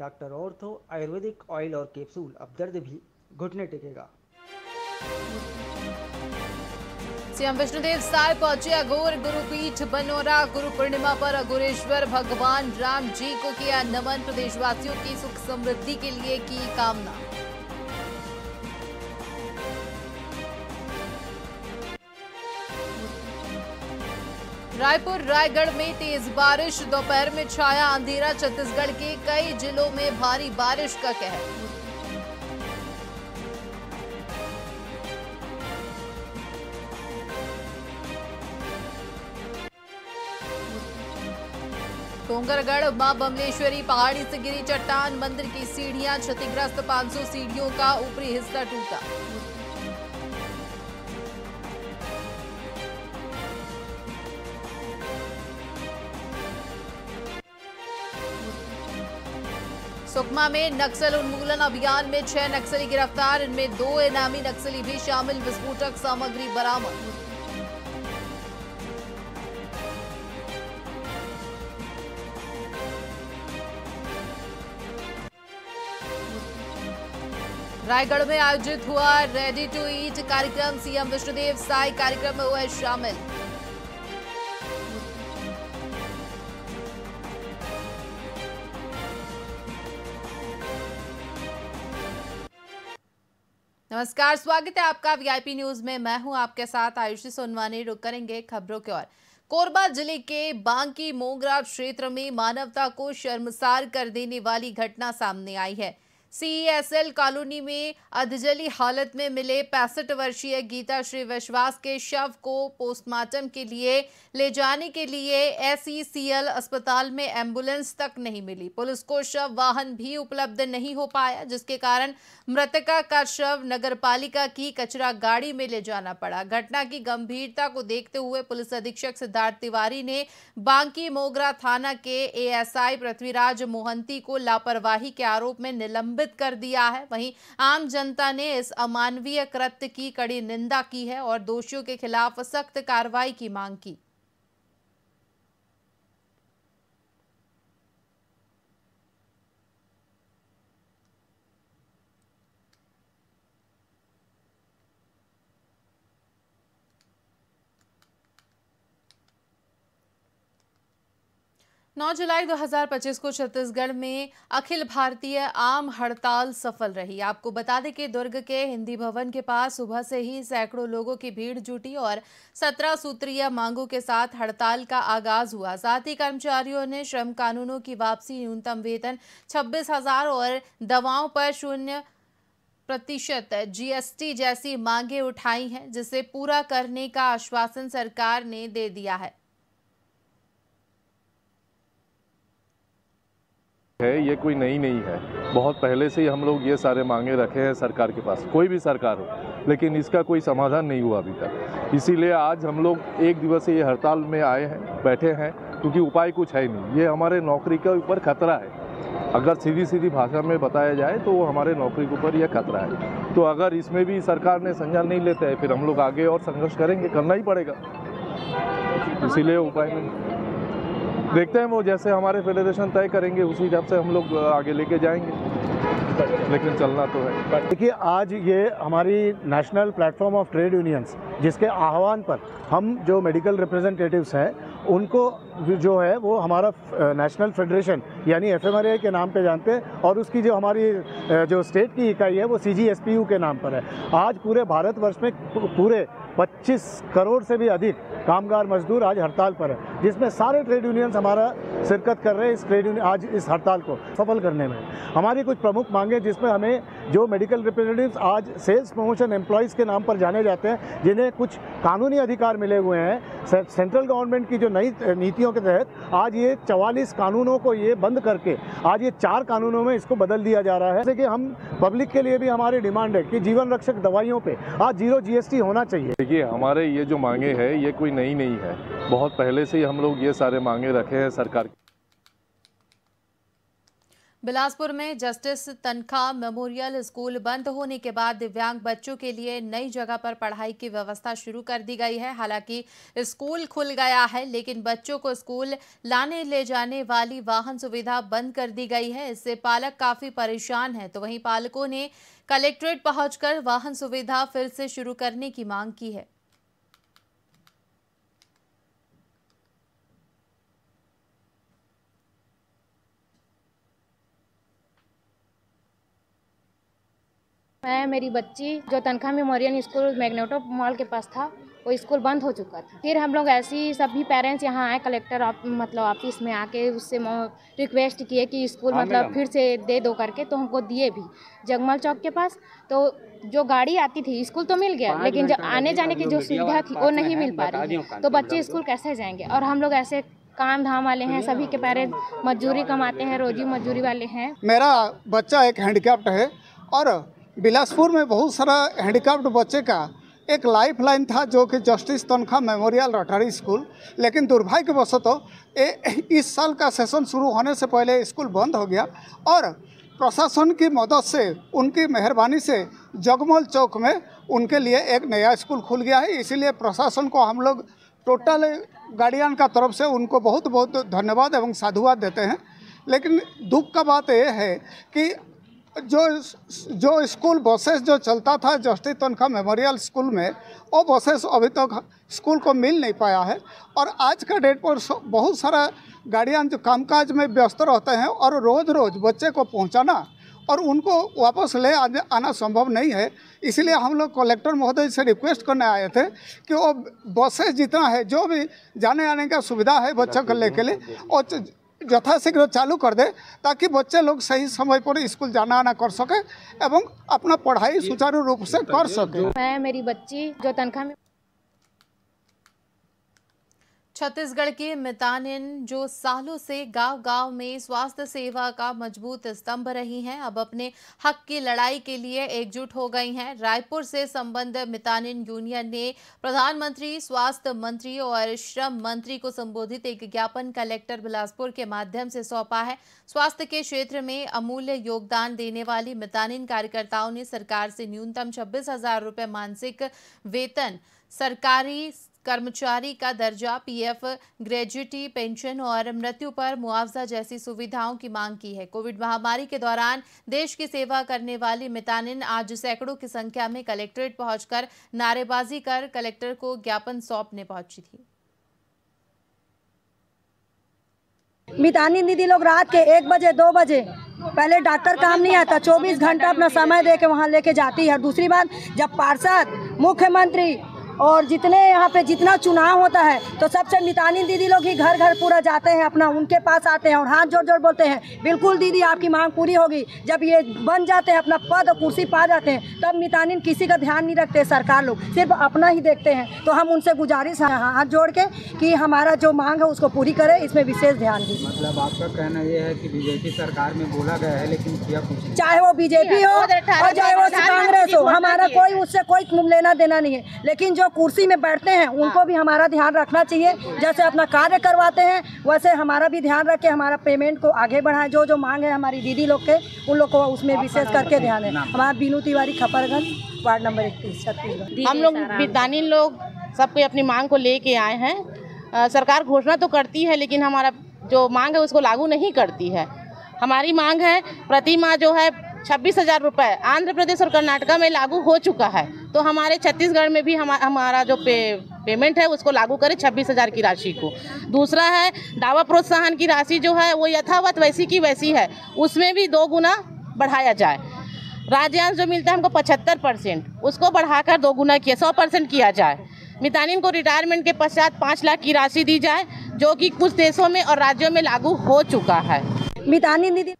Doctor ortho Ayurvedic oil और capsule, अब दर्द भी घुटने टेकेगा। सीएम विष्णुदेव साय पहुंचे अघोर गुरुपीठ बनोरा। गुरु पूर्णिमा पर अघोरेश्वर भगवान राम जी को किया नमन। प्रदेशवासियों की सुख समृद्धि के लिए की कामना। रायपुर रायगढ़ में तेज बारिश, दोपहर में छाया अंधेरा। छत्तीसगढ़ के कई जिलों में भारी बारिश का कहर। डोंगरगढ़ मां बमलेश्वरी पहाड़ी से गिरी चट्टान, मंदिर की सीढ़ियां क्षतिग्रस्त। 500 सीढ़ियों का ऊपरी हिस्सा टूटा। सुकमा में नक्सल उन्मूलन अभियान में 6 नक्सली गिरफ्तार, इनमें 2 इनामी नक्सली भी शामिल। विस्फोटक सामग्री बरामद। रायगढ़ में आयोजित हुआ रेडी टू ईट कार्यक्रम, सीएम विष्णुदेव साय कार्यक्रम में हुए शामिल। नमस्कार, स्वागत है आपका वीआईपी न्यूज में। मैं हूं आपके साथ आयुषी सोनवानी। रुक करेंगे खबरों की ओर। कोरबा जिले के बांकी मोगरा क्षेत्र में मानवता को शर्मसार कर देने वाली घटना सामने आई है। सीईएसएल कॉलोनी में अधजली हालत में मिले 65 वर्षीय गीता श्री विश्वास के शव को पोस्टमार्टम के लिए ले जाने के लिए एसईसीएल अस्पताल में एम्बुलेंस तक नहीं मिली। पुलिस को शव वाहन भी उपलब्ध नहीं हो पाया, जिसके कारण मृतका का शव नगरपालिका की कचरा गाड़ी में ले जाना पड़ा। घटना की गंभीरता को देखते हुए पुलिस अधीक्षक सिद्धार्थ तिवारी ने बांकी मोगरा थाना के एएसआई पृथ्वीराज मोहंती को लापरवाही के आरोप में निलंबित कर दिया है। वहीं आम जनता ने इस अमानवीय कृत्य की कड़ी निंदा की है और दोषियों के खिलाफ सख्त कार्रवाई की मांग की। नौ जुलाई 2025 को छत्तीसगढ़ में अखिल भारतीय आम हड़ताल सफल रही। आपको बता दें कि दुर्ग के हिंदी भवन के पास सुबह से ही सैकड़ों लोगों की भीड़ जुटी और 17 सूत्रीय मांगों के साथ हड़ताल का आगाज हुआ। साथ ही कर्मचारियों ने श्रम कानूनों की वापसी, न्यूनतम वेतन 26,000 और दवाओं पर 0% जीएसटी जैसी मांगे उठाई हैं, जिसे पूरा करने का आश्वासन सरकार ने दे दिया है। ये कोई नई नहीं है, बहुत पहले से ही हम लोग ये सारे मांगे रखे हैं सरकार के पास, कोई भी सरकार हो, लेकिन इसका कोई समाधान नहीं हुआ अभी तक। इसीलिए आज हम लोग एक दिवसीय हड़ताल में आए हैं, बैठे हैं, क्योंकि उपाय कुछ है नहीं। ये हमारे नौकरी के ऊपर खतरा है। अगर सीधी भाषा में बताया जाए तो वो हमारे नौकरी के ऊपर यह खतरा है। तो अगर इसमें भी सरकार ने संज्ञान नहीं लेते हैं, फिर हम लोग आगे और संघर्ष करेंगे, करना ही पड़ेगा। इसीलिए उपाय नहीं, देखते हैं वो जैसे हमारे फेडरेशन तय करेंगे उसी हिसाब से हम लोग आगे लेके जाएंगे, लेकिन चलना तो है। देखिए, आज ये हमारी national platform of trade unions, जिसके आह्वान पर हम जो मेडिकल रिप्रेजेंटेटिव्स हैं उनको जो है वो हमारा नेशनल फेडरेशन यानी एफएमआरआई के नाम पे जानते हैं, और उसकी जो हमारी जो स्टेट की इकाई है वो सीजीएसपीयू के नाम पर है। आज पूरे भारतवर्ष में पूरे 25 करोड़ से भी अधिक कामगार मजदूर आज हड़ताल पर है, जिसमें सारे ट्रेड यूनियंस हमारा शिरकत कर रहे हैं इस ट्रेड यूनियन आज इस हड़ताल को सफल करने में। हमारी कुछ प्रमुख मांगे, जिसमें हमें जो मेडिकल रिप्रेजेंटेटिव्स आज सेल्स प्रमोशन एम्प्लॉयज़ के नाम पर जाने जाते हैं, जिन्हें कुछ कानूनी अधिकार मिले हुए हैं सेंट्रल गवर्नमेंट की जो नई नीतियों के तहत, आज ये 44 कानूनों को ये बंद करके आज ये 4 कानूनों में इसको बदल दिया जा रहा है। जैसे कि हम पब्लिक के लिए भी हमारी डिमांड है कि जीवन रक्षक दवाइयों पे आज 0 जीएसटी होना चाहिए। देखिए, हमारे ये जो मांगे हैं ये कोई नई नहीं है, बहुत पहले से ही हम लोग ये सारे मांगे रखे हैं सरकार। बिलासपुर में जस्टिस तनखा मेमोरियल स्कूल बंद होने के बाद दिव्यांग बच्चों के लिए नई जगह पर पढ़ाई की व्यवस्था शुरू कर दी गई है। हालांकि स्कूल खुल गया है, लेकिन बच्चों को स्कूल लाने ले जाने वाली वाहन सुविधा बंद कर दी गई है। इससे पालक काफी परेशान हैं। तो वहीं पालकों ने कलेक्ट्रेट पहुंचकर वाहन सुविधा फिर से शुरू करने की मांग की है। मैं मेरी बच्ची जो तनखा मेमोरियल स्कूल मैग्नेटो मॉल के पास था, वो स्कूल बंद हो चुका था। फिर हम लोग ऐसे ही सभी पेरेंट्स यहाँ आए, कलेक्टर ऑफिस में आके उससे रिक्वेस्ट किए कि स्कूल फिर से दे दो करके, तो हमको दिए भी जगमल चौक के पास। तो जो गाड़ी आती थी, स्कूल तो मिल गया, लेकिन जो आने जाने की जो सुविधा थी वो नहीं मिल पा रही है। तो बच्चे स्कूल कैसे जाएंगे? और हम लोग ऐसे काम धाम वाले हैं, सभी के पेरेंट्स मजदूरी कमाते हैं, रोजी मजदूरी वाले हैं। मेरा बच्चा एक हैंडीकैप्ड है और बिलासपुर में बहुत सारा हैंडीकैप्ड बच्चे का एक लाइफ लाइन था, जो कि जस्टिस तनखा मेमोरियल रोटरी स्कूल। लेकिन दुर्भाग्यवशतः इस साल का सेशन शुरू होने से पहले स्कूल बंद हो गया और प्रशासन की मदद से, उनकी मेहरबानी से जगमल चौक में उनके लिए एक नया स्कूल खुल गया है। इसीलिए प्रशासन को हम लोग टोटल गार्डियन का तरफ से उनको बहुत बहुत धन्यवाद एवं साधुवाद देते हैं। लेकिन दुख का बात यह है कि जो स्कूल बसेस जो चलता था जस्टिस तनखा मेमोरियल स्कूल में, वो बसेस अभी तक स्कूल को मिल नहीं पाया है। और आज का डेट पर बहुत सारा गाड़ियाँ जो कामकाज में व्यस्त रहते हैं और रोज़ रोज़ बच्चे को पहुंचाना और उनको वापस ले आना संभव नहीं है। इसलिए हम लोग कलेक्टर महोदय से रिक्वेस्ट करने आए थे कि वो बसेस जितना है, जो भी जाने आने का सुविधा है बच्चों को लेके लिए, और यथाशीघ्र चालू कर दे, ताकि बच्चे लोग सही समय पर स्कूल जाना आना कर सके एवं अपना पढ़ाई सुचारू रूप से कर सके। मैं मेरी बच्ची जो तनखा में छत्तीसगढ़ के मितानिन, जो सालों से गांव-गांव में स्वास्थ्य सेवा का मजबूत स्तंभ रही हैं, अब अपने हक की लड़ाई के लिए एकजुट हो गई हैं। रायपुर से संबद्ध मितानिन यूनियन ने प्रधानमंत्री, स्वास्थ्य मंत्री और श्रम मंत्री को संबोधित एक ज्ञापन कलेक्टर बिलासपुर के माध्यम से सौंपा है। स्वास्थ्य के क्षेत्र में अमूल्य योगदान देने वाली मितानिन कार्यकर्ताओं ने सरकार से न्यूनतम 26,000 रुपये मासिक वेतन, सरकारी कर्मचारी का दर्जा, पीएफ, ग्रेजुटी पेंशन और मृत्यु पर मुआवजा जैसी सुविधाओं की मांग की है। कोविड महामारी के दौरान देश की सेवा करने वाली मितानिन आज सैकड़ों की संख्या में कलेक्ट्रेट पहुंचकर नारेबाजी कर कलेक्टर को ज्ञापन सौंपने पहुंची थी। मितानिन दीदी लोग रात के 1 बजे 2 बजे, पहले डॉक्टर काम नहीं आता, 24 घंटा अपना समय दे के वहाँ लेके जाती है। दूसरी बात, जब पार्षद, मुख्यमंत्री और जितने यहाँ पे जितना चुनाव होता है, तो सबसे मितानिन दीदी लोग ही घर घर पूरा जाते हैं, अपना उनके पास आते हैं और हाथ जोड़ जोड़ बोलते हैं, बिल्कुल दीदी आपकी मांग पूरी होगी। जब ये बन जाते हैं, अपना पद और कुर्सी पा जाते हैं, तब मितानिन किसी का ध्यान नहीं रखते, सरकार लोग सिर्फ अपना ही देखते हैं। तो हम उनसे गुजारिश है हाथ जोड़ के कि हमारा जो मांग है उसको पूरी करें, इसमें विशेष ध्यान दीजिए। मतलब आपका कहना ये है कि बीजेपी सरकार में बोला गया है, लेकिन किया कुछ नहीं। चाहे वो बीजेपी हो और चाहे वो कांग्रेस हो, हमारा कोई उससे कोई लेना देना नहीं है। लेकिन जो कुर्सी में बैठते हैं उनको भी हमारा ध्यान रखना चाहिए। जैसे अपना कार्य करवाते हैं, वैसे हमारा भी ध्यान रख के हमारा पेमेंट को आगे बढ़ाएं। जो मांग है हमारी दीदी लोग के, उन लोग को उसमें विशेष करके ध्यान है। हमारा बीनू तिवारी, खपरगंज, वार्ड नंबर 31, छत्तीसगढ़। हम लोग मितानिन लोग सबको अपनी मांग को लेके आए हैं। सरकार घोषणा तो करती है, लेकिन हमारा जो मांग है उसको लागू नहीं करती है। हमारी मांग है प्रति माह जो है 26,000 रुपये आंध्र प्रदेश और कर्नाटका में लागू हो चुका है, तो हमारे छत्तीसगढ़ में भी हमारा जो पेमेंट है उसको लागू करें 26,000 की राशि को। दूसरा है दावा प्रोत्साहन की राशि जो है वो यथावत वैसी की वैसी है, उसमें भी 2 गुना बढ़ाया जाए। राज्यांश जो मिलता है हमको 75%, उसको बढ़ाकर 2 गुना किया 100% किया जाए। मितानिन को रिटायरमेंट के पश्चात 5 लाख की राशि दी जाए, जो कि कुछ देशों में और राज्यों में लागू हो चुका है। मितानिन दीदी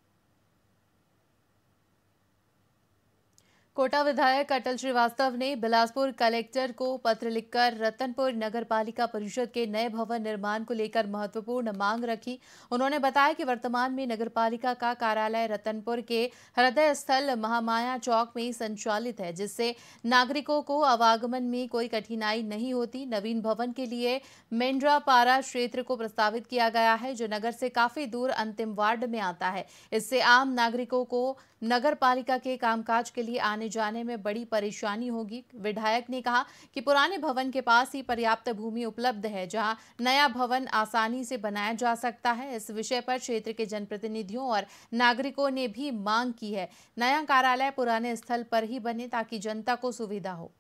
कोटा विधायक अटल श्रीवास्तव ने बिलासपुर कलेक्टर को पत्र लिखकर रतनपुर नगर पालिका परिषद के नए भवन निर्माण को लेकर महत्वपूर्ण मांग रखी। उन्होंने बताया कि वर्तमान में नगर पालिका का कार्यालय रतनपुर के हृदय स्थल महामाया चौक में संचालित है, जिससे नागरिकों को आवागमन में कोई कठिनाई नहीं होती। नवीन भवन के लिए मेंड्रापारा क्षेत्र को प्रस्तावित किया गया है, जो नगर से काफी दूर अंतिम वार्ड में आता है। इससे आम नागरिकों को नगर पालिका के कामकाज के लिए आने जाने में बड़ी परेशानी होगी। विधायक ने कहा कि पुराने भवन के पास ही पर्याप्त भूमि उपलब्ध है, जहां नया भवन आसानी से बनाया जा सकता है। इस विषय पर क्षेत्र के जनप्रतिनिधियों और नागरिकों ने भी मांग की है, नया कार्यालय पुराने स्थल पर ही बने ताकि जनता को सुविधा हो।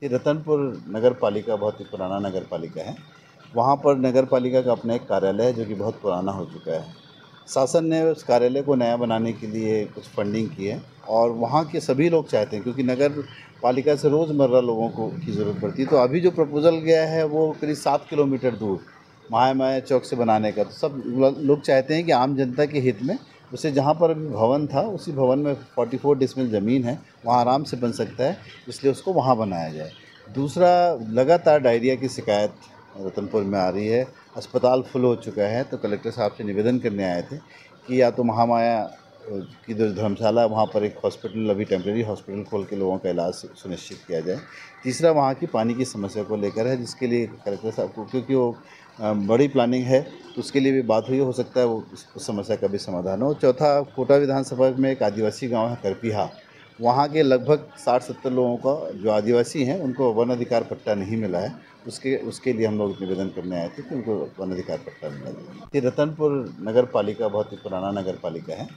रतनपुर नगर पालिका बहुत ही पुराना नगर पालिका है। वहाँ पर नगर पालिका का अपना एक कार्यालय है जो कि बहुत पुराना हो चुका है। शासन ने उस कार्यालय को नया बनाने के लिए कुछ फंडिंग की है और वहाँ के सभी लोग चाहते हैं, क्योंकि नगर पालिका से रोज़मर्रा लोगों को की ज़रूरत पड़ती है। तो अभी जो प्रपोजल गया है वो करीब 7 किलोमीटर दूर महामाया चौक से बनाने का। तो सब लोग चाहते हैं कि आम जनता के हित में उसे, जहाँ पर अभी भवन था उसी भवन में 44 डिसमिल ज़मीन है, वहाँ आराम से बन सकता है, इसलिए उसको वहाँ बनाया जाए। दूसरा, लगातार डायरिया की शिकायत रतनपुर में आ रही है, अस्पताल फुल हो चुका है। तो कलेक्टर साहब से निवेदन करने आए थे कि या तो महामाया की जो धर्मशाला, वहाँ पर एक हॉस्पिटल, अभी टेम्प्रेरी हॉस्पिटल खोल के लोगों का इलाज सुनिश्चित किया जाए। तीसरा, वहाँ की पानी की समस्या को लेकर है, जिसके लिए कलेक्टर साहब को, क्योंकि वो बड़ी प्लानिंग है तो उसके लिए भी बात हुई, हो सकता है वो उस समस्या का भी समाधान हो। चौथा, कोटा विधानसभा में एक आदिवासी गाँव है करपीहा, वहाँ के लगभग 60-70 लोगों का जो आदिवासी हैं उनको वन अधिकार पट्टा नहीं मिला है। उसके लिए हम लोग निवेदन करने आए थे कि उनको वन अधिकार पट्टा मिला जाए। रतनपुर नगर पालिका बहुत ही पुराना नगर पालिका है।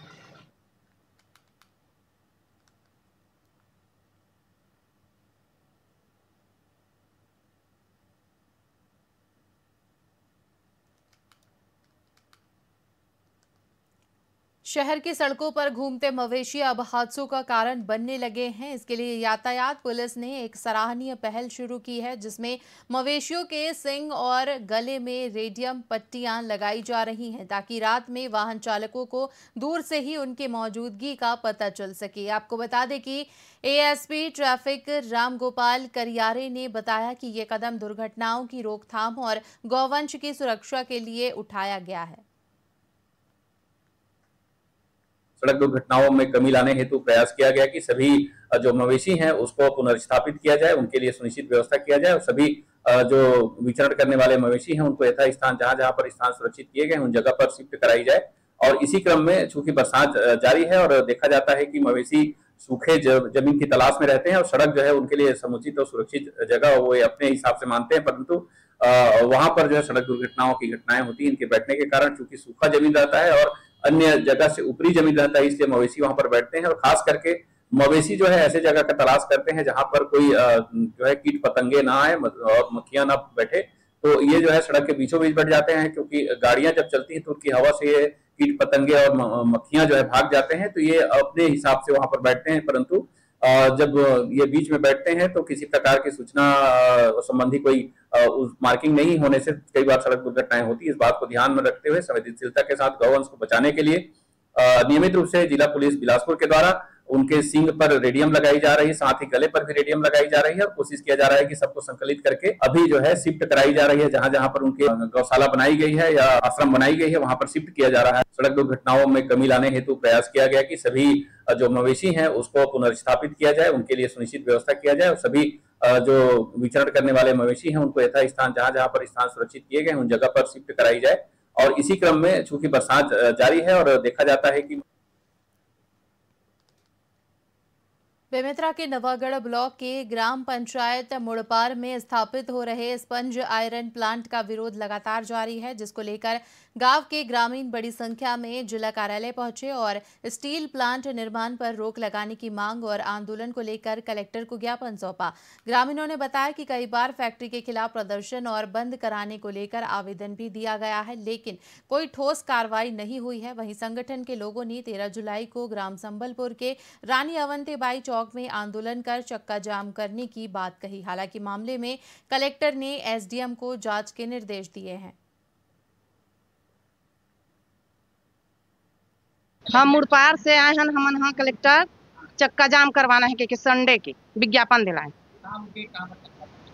शहर की सड़कों पर घूमते मवेशी अब हादसों का कारण बनने लगे हैं। इसके लिए यातायात पुलिस ने एक सराहनीय पहल शुरू की है, जिसमें मवेशियों के सींग और गले में रेडियम पट्टियां लगाई जा रही हैं, ताकि रात में वाहन चालकों को दूर से ही उनकी मौजूदगी का पता चल सके। आपको बता दें कि एएसपी ट्रैफिक रामगोपाल करियारे ने बताया कि ये कदम दुर्घटनाओं की रोकथाम और गौवंश की सुरक्षा के लिए उठाया गया है। सड़क दुर्घटनाओं में कमी लाने हेतु प्रयास किया गया कि सभी जो मवेशी हैं उसको पुनर्स्थापित किया जाए, उनके लिए सुनिश्चित व्यवस्था किया जाए और सभी जो विचरण करने वाले मवेशी हैं उनको यथा स्थान, जहां जहां पर स्थान सुरक्षित किए गए उन जगह पर शिफ्ट कराई जाए। और इसी क्रम में चूंकि बरसात जारी है और देखा जाता है कि मवेशी सूखे जमीन की तलाश में रहते हैं और सड़क जो है उनके लिए समुचित और सुरक्षित जगह वो अपने हिसाब से मानते हैं, परंतु वहां पर जो है सड़क दुर्घटनाओं की घटनाएं होती हैं इनके बैठने के कारण। चूंकि सूखा जमीन रहता है और अन्य जगह से ऊपरी जमीन रहता है, इसलिए मवेशी वहां पर बैठते हैं और खास करके मवेशी जो है ऐसे जगह का तलाश करते हैं जहां पर कोई जो है कीट पतंगे ना आए और मक्खियां ना बैठे। तो ये जो है सड़क के बीचों बीच बैठ जाते हैं, क्योंकि गाड़ियां जब चलती हैं तो उनकी हवा से ये कीट पतंगे और मक्खियां जो है भाग जाते हैं, तो ये अपने हिसाब से वहां पर बैठते हैं। परंतु जब ये बीच में बैठते हैं तो किसी प्रकार की सूचना संबंधी कोई उस मार्किंग नहीं होने से कई बार सड़क दुर्घटनाएं होती है। इस बात को ध्यान में रखते हुए संवेदनशीलता के साथ गौवंश को बचाने के लिए नियमित रूप से जिला पुलिस बिलासपुर के द्वारा उनके सींग पर रेडियम लगाई जा रही है, साथ ही गले पर भी रेडियम लगाई जा रही है और कोशिश किया जा रहा है कि सबको संकलित करके अभी जो है शिफ्ट कराई जा रही है। जहां जहां पर उनके गौशाला बनाई गई है या आश्रम बनाई गई है वहां पर शिफ्ट किया जा रहा है। सड़क दुर्घटनाओं में कमी लाने हेतु प्रयास किया गया कि सभी जो मवेशी हैं उसको पुनर्स्थापित किया जाए, उनके लिए सुनिश्चित व्यवस्था किया जाए और सभी जो विचरण करने वाले मवेशी हैं उनको यथा स्थान, जहां जहां पर स्थान सुरक्षित किए गए उन जगह पर शिफ्ट कराई जाए। और इसी क्रम में चूंकि बरसात जारी है और देखा जाता है कि बेमेतरा के नवागढ़ ब्लॉक के ग्राम पंचायत मुड़पार में स्थापित हो रहे स्पंज आयरन प्लांट का विरोध लगातार जारी है, जिसको लेकर गांव के ग्रामीण बड़ी संख्या में जिला कार्यालय पहुंचे और स्टील प्लांट निर्माण पर रोक लगाने की मांग और आंदोलन को लेकर कलेक्टर को ज्ञापन सौंपा। ग्रामीणों ने बताया कि कई बार फैक्ट्री के खिलाफ प्रदर्शन और बंद कराने को लेकर आवेदन भी दिया गया है, लेकिन कोई ठोस कार्रवाई नहीं हुई है। वहीं संगठन के लोगों ने 13 जुलाई को ग्राम संबलपुर के रानी अवंतीबाई चौक में आंदोलन कर चक्का जाम करने की बात कही। हालांकि मामले में कलेक्टर ने एसडीएम को जांच के निर्देश दिए हैं। हम मुड़पार से आए हैं, हमन हाँ कलेक्टर चक्का जाम करवाना है कि संडे के विज्ञापन दिलाएं।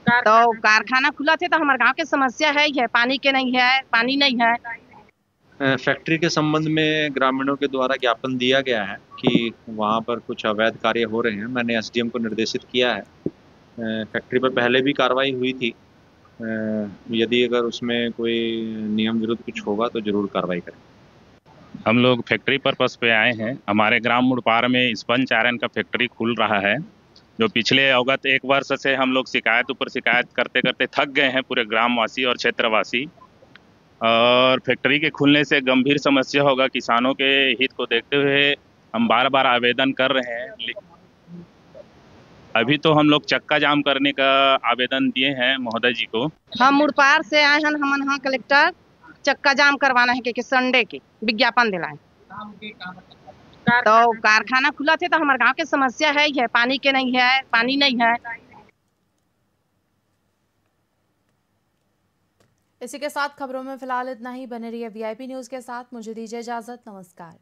तो कारखाना खुला थे तो हमारे गांव की समस्या है ही है, पानी के नहीं है, पानी नहीं है। फैक्ट्री के संबंध में ग्रामीणों के द्वारा ज्ञापन दिया गया है कि वहाँ पर कुछ अवैध कार्य हो रहे हैं। मैंने एसडीएम को निर्देशित किया है। फैक्ट्री पर पहले भी कार्रवाई हुई थी। यदि अगर उसमें कोई नियम विरुद्ध कुछ होगा तो जरूर कार्रवाई करें। हम लोग फैक्ट्री पर्पस पे आए हैं। हमारे ग्राम मुड़पार में स्पंज आयरन का फैक्ट्री खुल रहा है, जो पिछले अवगत 1 वर्ष से हम लोग शिकायत ऊपर शिकायत करते करते थक गए हैं, पूरे ग्रामवासी और क्षेत्रवासी। और फैक्ट्री के खुलने से गंभीर समस्या होगा। किसानों के हित को देखते हुए हम बार बार आवेदन कर रहे हैं। अभी तो हम लोग चक्का जाम करने का आवेदन दिए हैं महोदय जी को। हम मुड़पार से आए हैं, हमन हाँ कलेक्टर चक्का जाम करवाना है कि संडे के विज्ञापन दिलाएं। तो कारखाना खुला थे तो हमारे गांव की समस्या है ही है, पानी के नहीं है, पानी नहीं है। इसी के साथ खबरों में फिलहाल इतना ही। बने रहिए वीआईपी न्यूज के साथ। मुझे दीजिए इजाजत। नमस्कार।